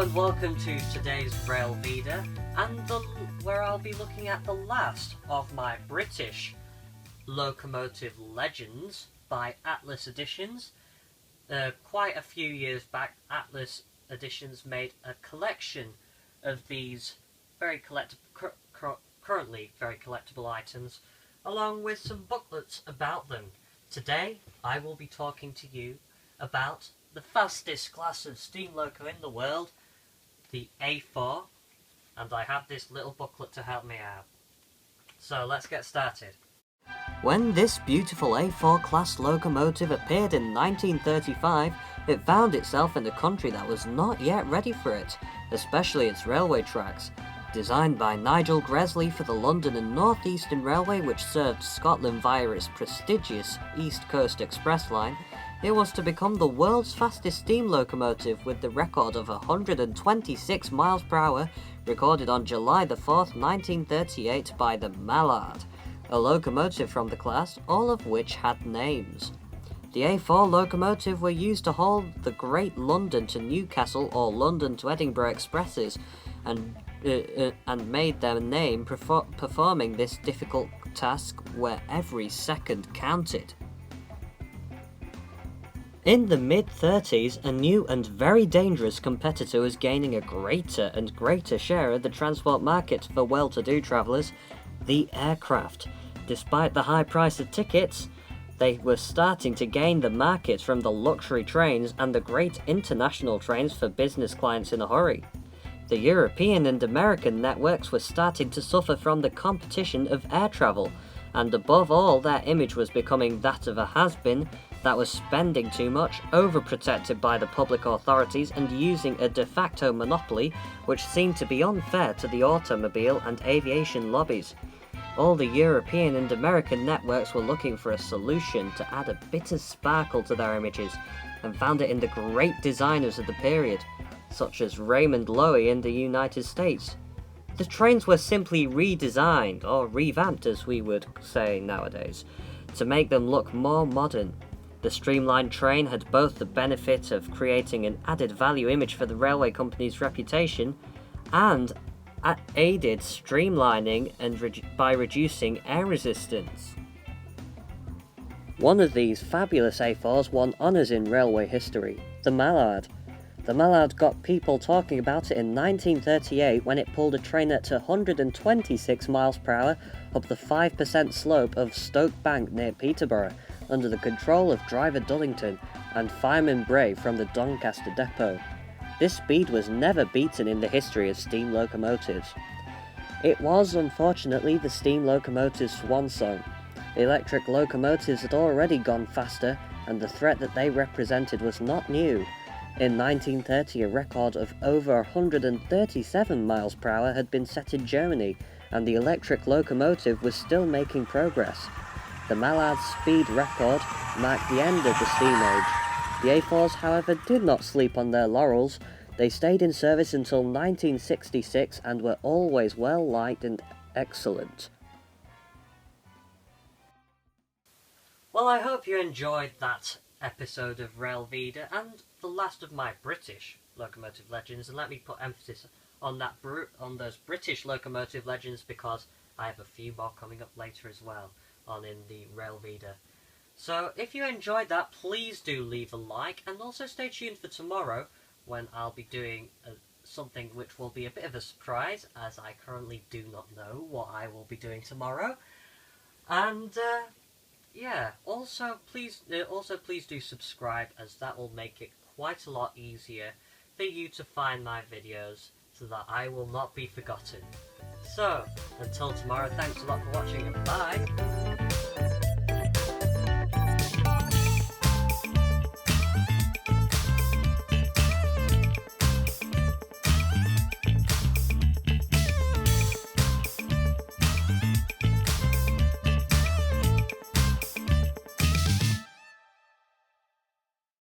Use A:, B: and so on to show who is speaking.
A: and welcome to today's RailVEDA, and where I'll be looking at the last of my British locomotive legends by Atlas Editions. Quite a few years back, Atlas Editions made a collection of these currently very collectible items, along with some booklets about them. Today, I will be talking to you about the fastest class of steam loco in the world, the A4, and I have this little booklet to help me out. So let's get started.
B: When this beautiful A4 class locomotive appeared in 1935, it found itself in a country that was not yet ready for it, especially its railway tracks. Designed by Nigel Gresley for the London and North Eastern Railway, which served Scotland via its prestigious East Coast Express line, it was to become the world's fastest steam locomotive with the record of 126 miles per hour recorded on July the 4th, 1938 by the Mallard, a locomotive from the class, all of which had names. The A4 locomotive were used to haul the Great London to Newcastle or London to Edinburgh expresses, and made their name performing this difficult task where every second counted. In the mid-30s, a new and very dangerous competitor was gaining a greater and greater share of the transport market for well-to-do travellers, the aircraft. Despite the high price of tickets, they were starting to gain the market from the luxury trains and the great international trains for business clients in a hurry. The European and American networks were starting to suffer from the competition of air travel, and above all, their image was becoming that of a has-been that was spending too much, overprotected by the public authorities, and using a de facto monopoly which seemed to be unfair to the automobile and aviation lobbies. All the European and American networks were looking for a solution to add a bit of sparkle to their images, and found it in the great designers of the period, such as Raymond Loewy in the United States. The trains were simply redesigned, or revamped as we would say nowadays, to make them look more modern. The streamlined train had both the benefit of creating an added value image for the railway company's reputation, and aided streamlining by reducing air resistance. One of these fabulous A4s won honours in railway history, the Mallard. The Mallard got people talking about it in 1938 when it pulled a train at 126 miles per hour up the 5% slope of Stoke Bank near Peterborough, under the control of driver Dullington and fireman Bray from the Doncaster depot. This speed was never beaten in the history of steam locomotives. It was, unfortunately, the steam locomotive's swan song. Electric locomotives had already gone faster, and the threat that they represented was not new. In 1930, a record of over 137 miles per hour had been set in Germany, and the electric locomotive was still making progress. The Mallard's speed record marked the end of the steam age. The A4s, however, did not sleep on their laurels. They stayed in service until 1966 and were always well liked and excellent.
A: Well, I hope you enjoyed that episode of RailVEDA and the last of my British locomotive legends, and let me put emphasis on those British locomotive legends because I have a few more coming up later as well in the RailVEDA. So if you enjoyed that, please do leave a like, and also stay tuned for tomorrow when I'll be doing something which will be a bit of a surprise, as I currently do not know what I will be doing tomorrow. And yeah, also please do subscribe, as that will make it quite a lot easier for you to find my videos so that I will not be forgotten. So, until tomorrow, thanks a lot for watching, and bye!